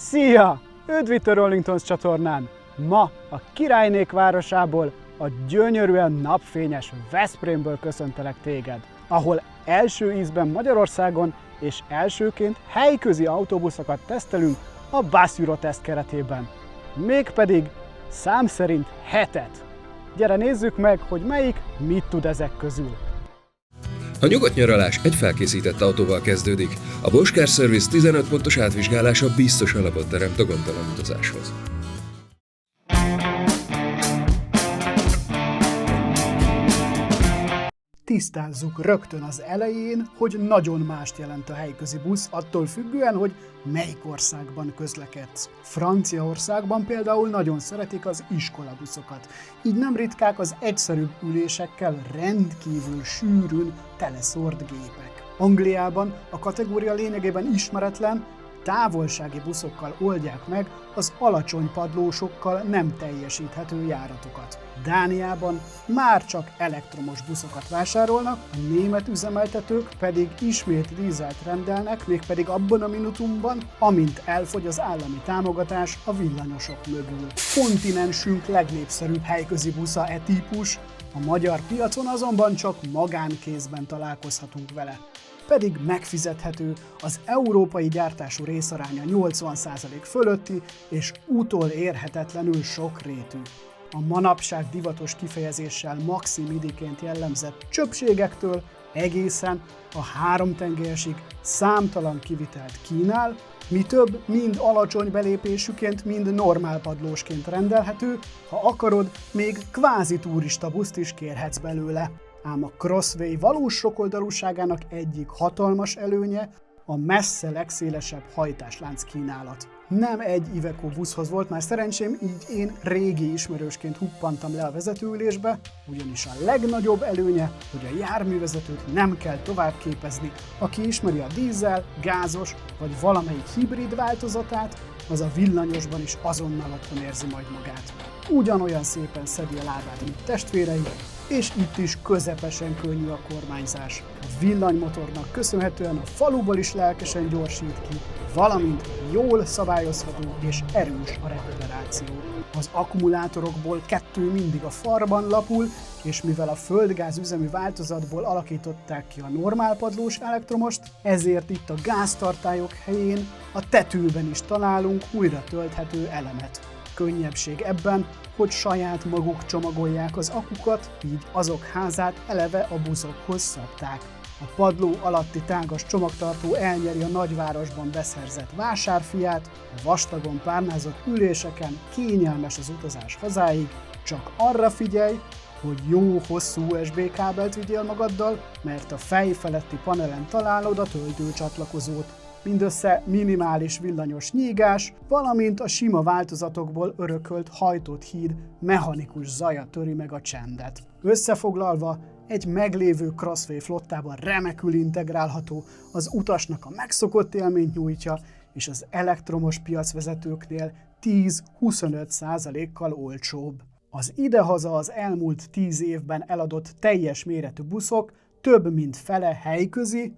Szia! Üdv itt a Rolling Stones csatornán! Ma a királynék városából, a gyönyörűen napfényes Veszprémből köszöntelek téged, ahol első ízben Magyarországon és elsőként helyközi autóbuszokat tesztelünk a Bus Eurotest keretében. Mégpedig szám szerint 7-et. Gyere nézzük meg, hogy melyik mit tud ezek közül. A nyugodt nyaralás egy felkészített autóval kezdődik. A Bosch Car Service 15 pontos átvizsgálása biztos alapot teremt a gondtalan utazáshoz. Tisztázzuk rögtön az elején, hogy nagyon mást jelent a helyközi busz, attól függően, hogy melyik országban közlekedsz. Franciaországban például nagyon szeretik az iskolabuszokat, így nem ritkák az egyszerűbb ülésekkel rendkívül sűrűn teleszórt gépek. Angliában a kategória lényegében ismeretlen, távolsági buszokkal oldják meg az alacsony padlósokkal nem teljesíthető járatokat. Dániában már csak elektromos buszokat vásárolnak, a német üzemeltetők pedig ismét dízelt rendelnek, mégpedig abban a minutumban, amint elfogy az állami támogatás a villanyosok mögül. Kontinensünk legnépszerűbb helyközi busza e típus, a magyar piacon azonban csak magánkézben találkozhatunk vele. Pedig megfizethető, az európai gyártású részaránya 80% fölötti és utolérhetetlenül sokrétű. A manapság divatos kifejezéssel maxi-midiként jellemzett csöpségektől egészen a háromtengelyesig számtalan kivitelt kínál, mi több, mind alacsony belépésűként, mind normál padlósként rendelhető, ha akarod, még kvázi turista buszt is kérhetsz belőle. Ám a Crossway valós sokoldalúságának egyik hatalmas előnye a messze legszélesebb hajtáslánc kínálat. Nem egy Iveco buszhoz volt már szerencsém, így én régi ismerősként huppantam le a vezetőülésbe, ugyanis a legnagyobb előnye, hogy a járművezetőt nem kell tovább képezni. Aki ismeri a dízel, gázos vagy valamelyik hibrid változatát, az a villanyosban is azonnal otthon érzi majd magát. Ugyanolyan szépen szedi a lábát, mint testvérei, és itt is közepesen könnyű a kormányzás. A villanymotornak köszönhetően a faluból is lelkesen gyorsít ki, valamint jól szabályozható és erős a rekuperáció. Az akkumulátorokból 2 mindig a farban lapul, és mivel a földgáz üzemű változatból alakították ki a normál padlós elektromost, ezért itt a gáztartályok helyén a tetőben is találunk újra tölthető elemet. Könnyebbség ebben, hogy saját maguk csomagolják az akukat, így azok házát eleve a buszokhoz szabták. A padló alatti tágas csomagtartó elnyeri a nagyvárosban beszerzett vásárfiát, a vastagon párnázott üléseken kényelmes az utazás hazáig, csak arra figyelj, hogy jó hosszú USB kábelt vigyél magaddal, mert a fej feletti panelen találod a töltőcsatlakozót. Mindössze minimális villanyos nyígás, valamint a sima változatokból örökölt hajtott híd mechanikus zaja töri meg a csendet. Összefoglalva, egy meglévő Crossway flottában remekül integrálható, az utasnak a megszokott élményt nyújtja, és az elektromos piacvezetőknél 10-25%-kal olcsóbb. Az idehaza az elmúlt 10 évben eladott teljes méretű buszok több mint fele helyközi,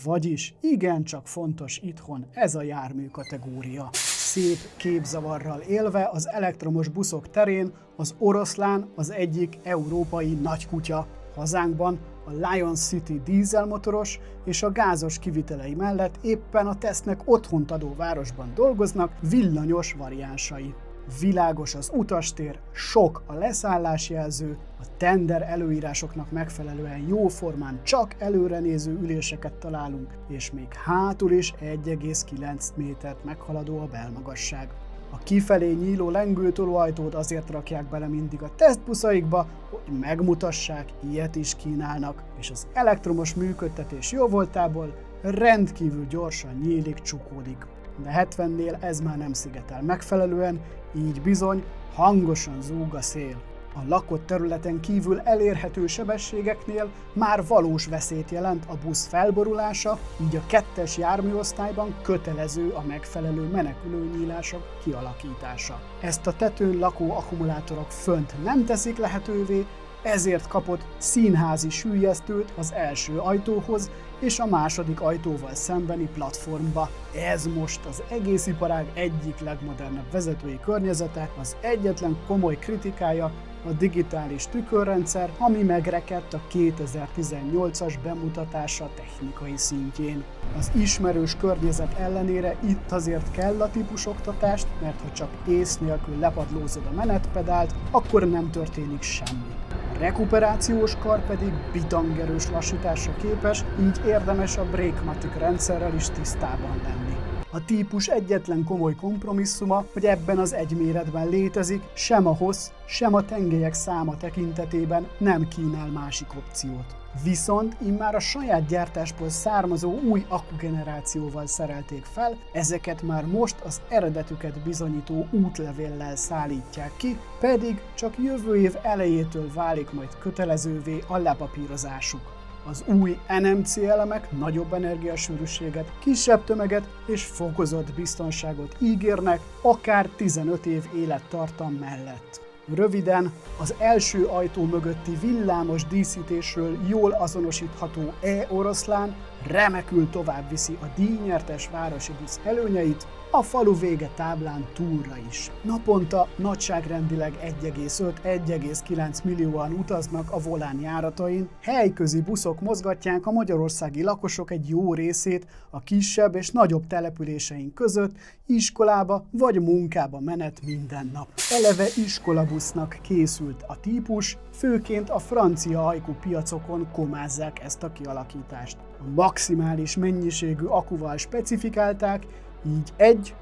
vagyis igencsak fontos itthon ez a jármű kategória. Szép képzavarral élve az elektromos buszok terén az oroszlán az egyik európai nagykutya. Hazánkban a Lion City dízelmotoros és a gázos kivitelei mellett éppen a tesztnek otthont adó városban dolgoznak villanyos variánsai. Világos az utastér, sok a leszállásjelző, a tender előírásoknak megfelelően jóformán csak előrenéző üléseket találunk, és még hátul is 1,9 métert meghaladó a belmagasság. A kifelé nyíló lengőtolóajtót azért rakják bele mindig a tesztbuszaikba, hogy megmutassák, ilyet is kínálnak, és az elektromos működtetés jóvoltából rendkívül gyorsan nyílik, csukódik. De 70-nél ez már nem szigetel megfelelően, így bizony hangosan zúg a szél. A lakott területen kívül elérhető sebességeknél már valós veszélyt jelent a busz felborulása, így a 2-es járműosztályban kötelező a megfelelő menekülőnyílások kialakítása. Ezt a tetőn lakó akkumulátorok fönt nem teszik lehetővé, Ezért kapott színházi süllyesztőt az első ajtóhoz és a második ajtóval szembeni platformba. Ez most az egész iparág egyik legmodernebb vezetői környezete, az egyetlen komoly kritikája a digitális tükörrendszer, ami megrekedt a 2018-as bemutatása technikai szintjén. Az ismerős környezet ellenére itt azért kell a típusoktatást, mert ha csak ész nélkül lepadlózod a menetpedált, akkor nem történik semmi. A rekuperációs kar pedig bitangerős lassításra képes, így érdemes a Brake-Matic rendszerrel is tisztában lenni. A típus egyetlen komoly kompromisszuma, hogy ebben az egyméretben létezik, sem a hossz, sem a tengelyek száma tekintetében nem kínál másik opciót. Viszont immár a saját gyártásból származó új akkugenerációval szerelték fel, ezeket már most az eredetüket bizonyító útlevéllel szállítják ki, pedig csak jövő év elejétől válik majd kötelezővé a lepapírozásuk. Az új NMC elemek nagyobb energiasűrűséget, kisebb tömeget és fokozott biztonságot ígérnek, akár 15 év élettartam mellett. Röviden, az első ajtó mögötti villámos díszítésről jól azonosítható E-oroszlán remekül továbbviszi a díjnyertes városi busz előnyeit, a falu vége táblán túlra is. Naponta nagyságrendileg 1,5-1,9 millióan utaznak a Volán járatain, helyközi buszok mozgatják a magyarországi lakosok egy jó részét a kisebb és nagyobb településeink között, iskolába vagy munkába menet minden nap. Eleve iskolabusznak készült a típus, főként a francia ajkú piacokon komázzák ezt a kialakítást. A maximális mennyiségű akkuval specifikálták, így egy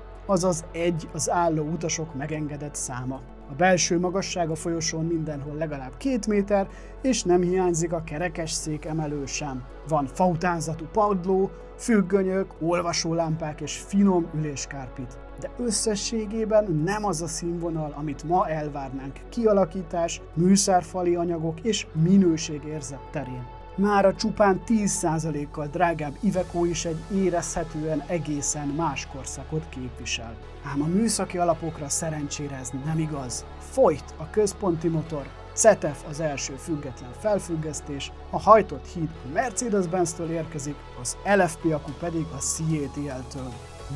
az álló utasok megengedett száma. A belső magasság a folyosón mindenhol legalább 2 méter, és nem hiányzik a kerekesszék emelő sem. Van fautánzatú padló, függönyök, olvasólámpák és finom üléskárpit. De összességében nem az a színvonal, amit ma elvárnánk kialakítás, műszerfali anyagok és minőségérzet terén. Mára csupán 10%-kal drágább Iveco is egy érezhetően egészen más korszakot képvisel. Ám a műszaki alapokra szerencsére ez nem igaz. Folyt a központi motor, CETEF az első független felfüggesztés, a hajtott híd a Mercedes-Benz-től érkezik, az LFP akku pedig a CATL-től.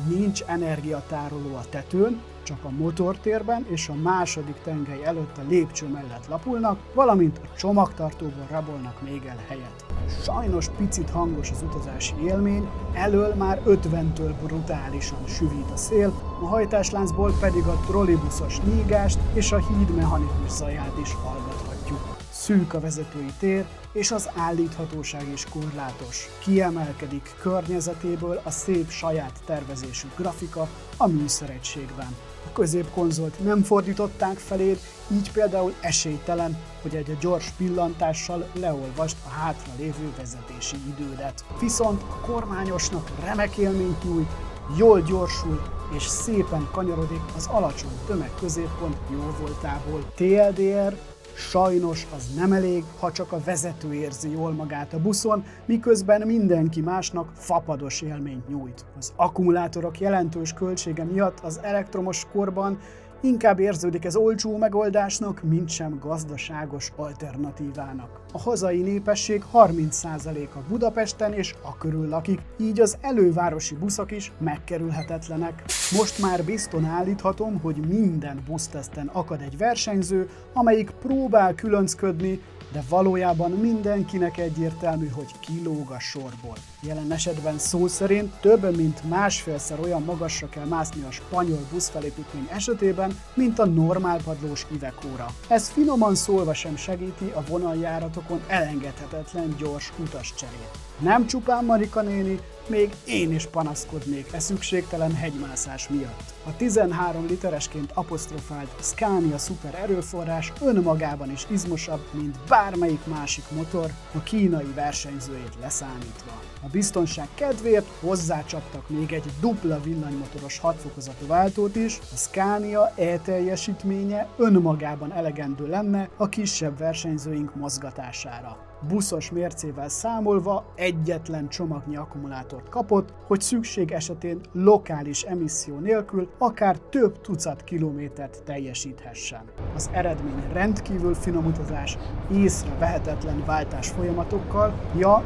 Nincs energiatároló a tetőn, csak a motortérben és a második tengely előtt a lépcső mellett lapulnak, valamint a csomagtartóban rabolnak még el helyet. Sajnos picit hangos az utazási élmény, elől már 50-től brutálisan süvít a szél, a hajtásláncból pedig a trollibuszos nyígást és a híd mechanikus zaját is hallgathatjuk. Szűk a vezetői tér, és az állíthatóság is korlátos. Kiemelkedik környezetéből a szép saját tervezésű grafika a műszeregységben. A középkonzolt nem fordították feléd, így például esélytelen, hogy egy gyors pillantással leolvasd a hátra lévő vezetési idődet. Viszont a kormányosnak remek élményt nyújt, jól gyorsul és szépen kanyarodik az alacsony tömegközéppont jóvoltából. TLDR sajnos az nem elég, ha csak a vezető érzi jól magát a buszon, miközben mindenki másnak fapados élményt nyújt. Az akkumulátorok jelentős költsége miatt az elektromos korban inkább érződik ez olcsó megoldásnak, mint sem gazdaságos alternatívának. A hazai népesség 30%-a Budapesten és akörül lakik, így az elővárosi buszok is megkerülhetetlenek. Most már bizton állíthatom, hogy minden buszteszten akad egy versenyző, amelyik próbál különcködni, de valójában mindenkinek egyértelmű, hogy kilóg a sorból. Jelen esetben szó szerint több mint másfélszer olyan magasra kell mászni a spanyol buszfelépítmény esetében, mint a normálpadlós Ivecóra. Ez finoman szólva sem segíti a vonaljáratokon elengedhetetlen gyors utascserét. Nem csupán Marika néni, még én is panaszkodnék e szükségtelen hegymászás miatt. A 13 literesként apostrofált Scania szuper erőforrás önmagában is izmosabb, mint bármelyik másik motor, a kínai versenyzőjét leszámítva. A biztonság kedvéért hozzácsaptak még egy dupla villanymotoros 6 fokozatú váltót is, a Scania E-teljesítménye önmagában elegendő lenne a kisebb versenyzőink mozgatására. buszos mércével számolva egyetlen csomagnyi akkumulátort kapott, hogy szükség esetén lokális emisszió nélkül akár több tucat kilométert teljesíthessen. Az eredmény rendkívül finom utazás, észrevehetetlen váltás folyamatokkal,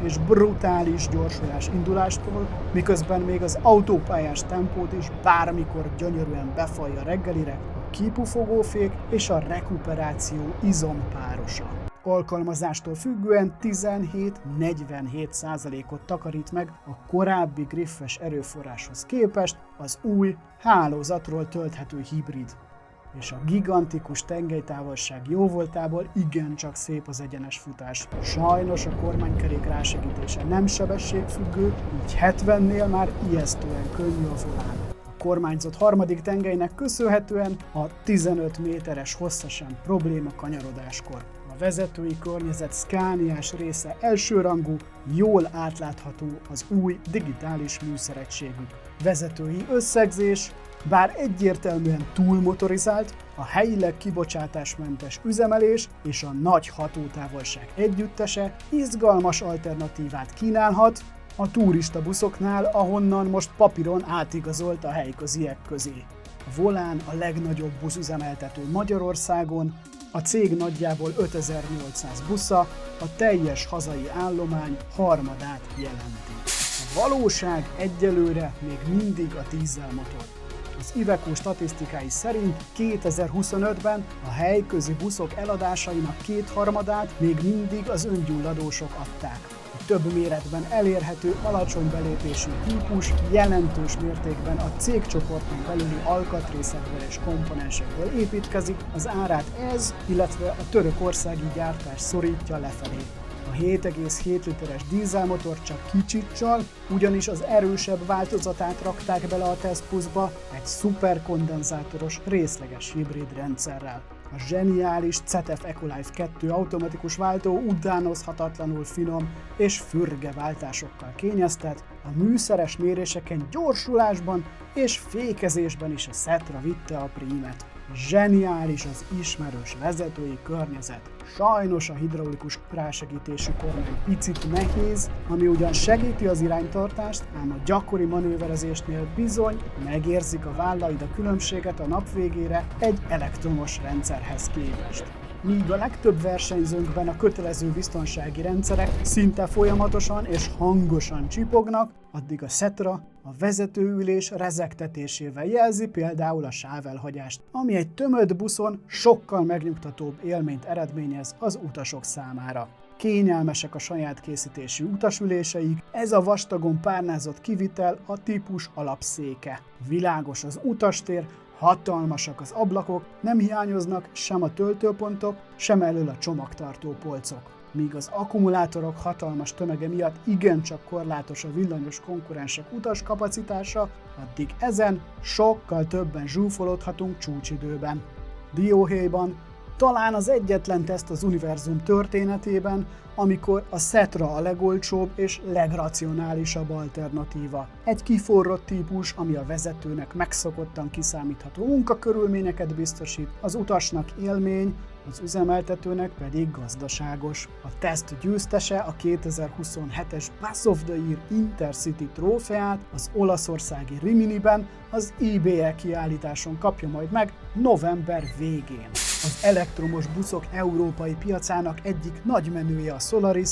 és brutális gyorsulás indulástól, miközben még az autópályás tempót is bármikor gyönyörűen befalja reggelire a kipufogófék és a rekuperáció izompárosa. Alkalmazástól függően 17-47%-ot takarít meg a korábbi griffes erőforráshoz képest az új, hálózatról tölthető hibrid. És a gigantikus tengelytávolság jóvoltából igencsak szép az egyenes futás. Sajnos a kormánykerék rásegítése nem sebességfüggő, így 70-nél már ijesztően könnyű a volán. A kormányzott harmadik tengelynek köszönhetően a 15 méteres hossza sem probléma kanyarodáskor. A vezetői környezet Scaniás része elsőrangú, jól átlátható az új digitális műszeregységük. Vezetői összegzés, bár egyértelműen túlmotorizált, a helyileg kibocsátásmentes üzemelés és a nagy hatótávolság együttese izgalmas alternatívát kínálhat a turista buszoknál, ahonnan most papíron átigazolt a helyköziek közé. A Volán a legnagyobb buszüzemeltető Magyarországon, a cég nagyjából 5800 busza, a teljes hazai állomány harmadát jelenti. A valóság egyelőre még mindig a dízelmotor. Az Iveco statisztikái szerint 2025-ben a helyközi buszok eladásainak kétharmadát még mindig az öngyulladósok adták. A több méretben elérhető alacsony belépésű típus jelentős mértékben a cégcsoporton belüli alkatrészekből és komponensekből építkezik, az árát ez, illetve a törökországi gyártás szorítja lefelé. A 7,7 literes dízelmotor csak kicsit csal, ugyanis az erősebb változatát rakták bele a tesztbuszba egy szuperkondenzátoros részleges hibrid rendszerrel. A zseniális CETEF Ecolife 2 automatikus váltó utánozhatatlanul finom és fürge váltásokkal kényeztet, a műszeres méréseken gyorsulásban és fékezésben is a Setra vitte a prímet. Zseniális az ismerős vezetői környezet. Sajnos a hidraulikus rásegítésű kormány picit nehéz, ami ugyan segíti az iránytartást, ám a gyakori manőverezésnél bizony megérzik a vállaid a különbséget a nap végére egy elektromos rendszerhez képest. Míg a legtöbb versenyzőnkben a kötelező biztonsági rendszerek szinte folyamatosan és hangosan csipognak, addig a Setra a vezetőülés rezegtetésével jelzi például a sávelhagyást, ami egy tömött buszon sokkal megnyugtatóbb élményt eredményez az utasok számára. Kényelmesek a saját készítésű utasüléseik, ez a vastagon párnázott kivitel a típus alapszéke. Világos az utastér, hatalmasak az ablakok, nem hiányoznak sem a töltőpontok, sem elől a csomagtartó polcok. Míg az akkumulátorok hatalmas tömege miatt igencsak korlátos a villanyos konkurensek utaskapacitása, addig ezen sokkal többen zsúfolódhatunk csúcsidőben. Dióhéjban talán az egyetlen teszt az univerzum történetében, amikor a Setra a legolcsóbb és legracionálisabb alternatíva. Egy kiforrott típus, ami a vezetőnek megszokottan kiszámítható munkakörülményeket biztosít, az utasnak élmény, az üzemeltetőnek pedig gazdaságos. A teszt győztese a 2027-es Bus of the Year Intercity trófeát az olaszországi Riminiben az IBE kiállításon kapja majd meg november végén. Az elektromos buszok európai piacának egyik nagy menője a Solaris,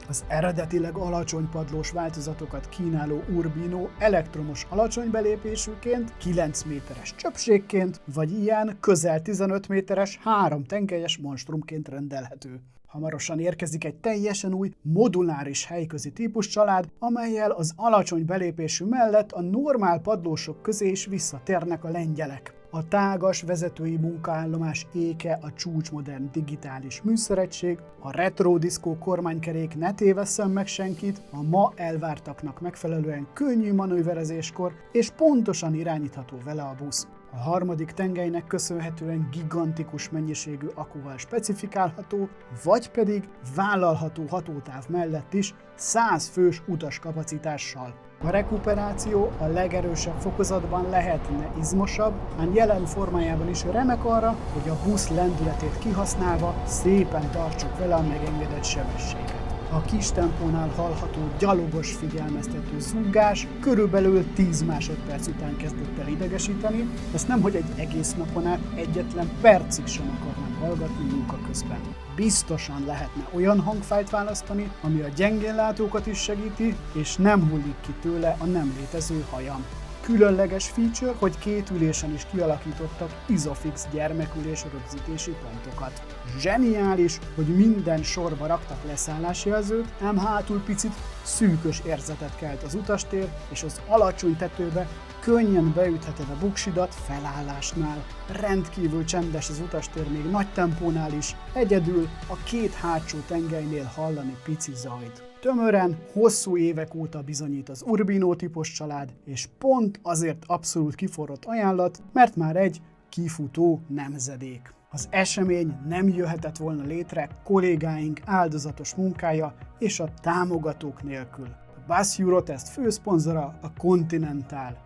az eredetileg alacsony padlós változatokat kínáló Urbino elektromos alacsony belépésűként, 9 méteres csöpségként, vagy ilyen közel 15 méteres 3 tengelyes monstrumként rendelhető. Hamarosan érkezik egy teljesen új, moduláris helyközi típuscsalád, amellyel az alacsony belépésű mellett a normál padlósok közé is visszatérnek a lengyelek. A tágas vezetői munkaállomás éke a csúcsmodern digitális műszeregység, a retro diszkó kormánykerék ne tévesszen meg senkit, a ma elvártaknak megfelelően könnyű manőverezéskor és pontosan irányítható vele a busz. A harmadik tengelynek köszönhetően gigantikus mennyiségű akkuval specifikálható, vagy pedig vállalható hatótáv mellett is 100 fős utaskapacitással. A rekuperáció a legerősebb fokozatban lehetne izmosabb, ám jelen formájában is remek arra, hogy a busz lendületét kihasználva szépen tartsuk vele a megengedett sebességet. A kis tempónál hallható gyalogos figyelmeztető zúgás körülbelül 10 másodperc után kezdett el idegesíteni, ezt nemhogy egy egész napon át egyetlen percig sem akarnám hallgatni munka közben. Biztosan lehetne olyan hangfájt választani, ami a gyengénlátókat is segíti, és nem hullik ki tőle a nem létező hajam. Különleges feature, hogy 2 ülésen is kialakítottak Isofix gyermekülés rögzítési pontokat. Zseniális, hogy minden sorba raktak leszállásjelzőt, ám hátul picit szűkös érzetet kelt az utastér, és az alacsony tetőbe könnyen beütheted a buksidat felállásnál. Rendkívül csendes az utastér még nagy tempónál is, egyedül a 2 hátsó tengelynél hallani pici zajt. Tömören, hosszú évek óta bizonyít az Urbino típus család, és pont azért abszolút kiforrott ajánlat, mert már egy kifutó nemzedék. Az esemény nem jöhetett volna létre kollégáink áldozatos munkája és a támogatók nélkül. A Bus Eurotest főszponzora a Continental.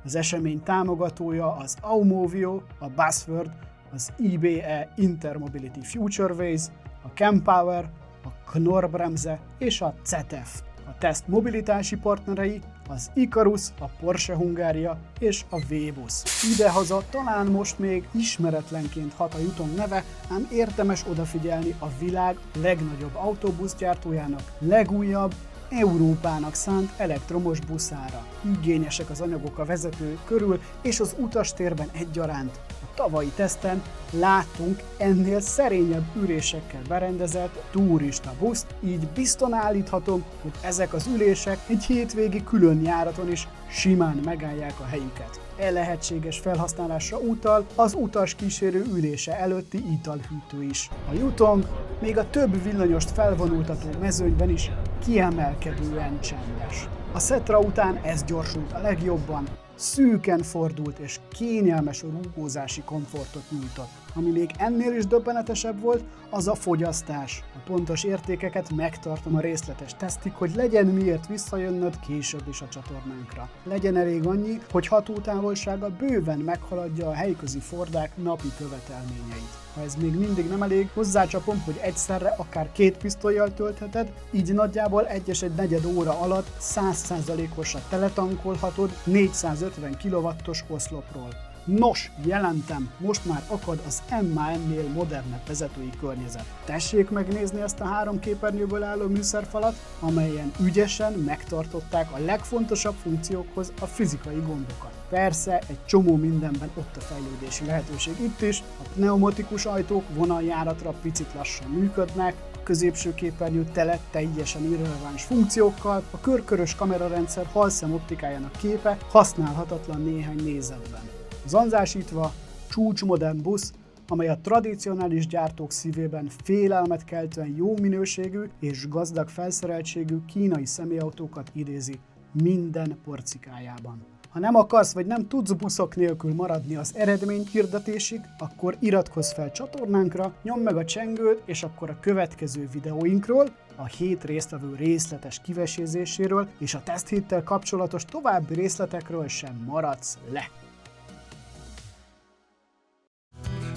Az esemény támogatója az Aumovio, a Buzzword, az IBE Intermobility Futureways, a Kempower, a Knorr-Bremse és a CETEF. A teszt mobilitási partnerei az Icarus, a Porsche Hungária és a V-Bus. Idehaza talán most még ismeretlenként hat a Yutong neve, ám érdemes odafigyelni a világ legnagyobb autóbuszgyártójának legújabb, Európának szánt elektromos buszára. Igényesek az anyagok a vezető körül és az utastérben egyaránt. A tavalyi teszten láttunk ennél szerényebb ülésekkel berendezett turista buszt, így bizton állíthatom, hogy ezek az ülések egy hétvégi külön járaton is simán megállják a helyüket. Lehetséges felhasználásra utal az utaskísérő ülése előtti italhűtő is. A Yutong még a több villanyost felvonultató mezőnyben is kiemelkedően csendes. A Setra után ez gyorsult a legjobban, szűken fordult és kényelmes rúgózási komfortot nyújtott. Ami még ennél is döbbenetesebb volt, az a fogyasztás. A pontos értékeket megtartom a részletes tesztig, hogy legyen miért visszajönnöd később is a csatornánkra. Legyen elég annyi, hogy hatótávolsága bőven meghaladja a helyközi Fordák napi követelményeit. Ha ez még mindig nem elég, hozzácsapom, hogy egyszerre akár 2 pisztollyal töltheted, így nagyjából 1,4 óra alatt 100%-osra teletankolhatod 450 kW-os oszlopról. Nos, jelentem, most már akad az MAN-nél modernebb vezetői környezet. Tessék megnézni ezt a 3 képernyőből álló műszerfalat, amelyen ügyesen megtartották a legfontosabb funkciókhoz a fizikai gondokat. Persze, egy csomó mindenben ott a fejlődési lehetőség itt is, a pneumatikus ajtók vonaljáratra picit lassan működnek, a középső képernyő tele teljesen irreleváns funkciókkal, a körkörös kamerarendszer halszemoptikájának képe használhatatlan néhány nézetben. Zanzásítva, csúcsmodern busz, amely a tradicionális gyártók szívében félelmet keltően jó minőségű és gazdag felszereltségű kínai személyautókat idézi minden porcikájában. Ha nem akarsz vagy nem tudsz buszok nélkül maradni az eredmény hirdetésig, akkor iratkozz fel csatornánkra, nyomd meg a csengőt, és akkor a következő videóinkról, a 7 résztvevő részletes kivesézéséről és a teszthéttel kapcsolatos további részletekről sem maradsz le.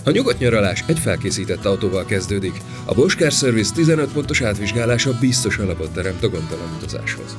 A nyugodt nyaralás egy felkészített autóval kezdődik. A Bosch Car Service 15 pontos átvizsgálása biztos alapot teremt a gondtalan utazáshoz.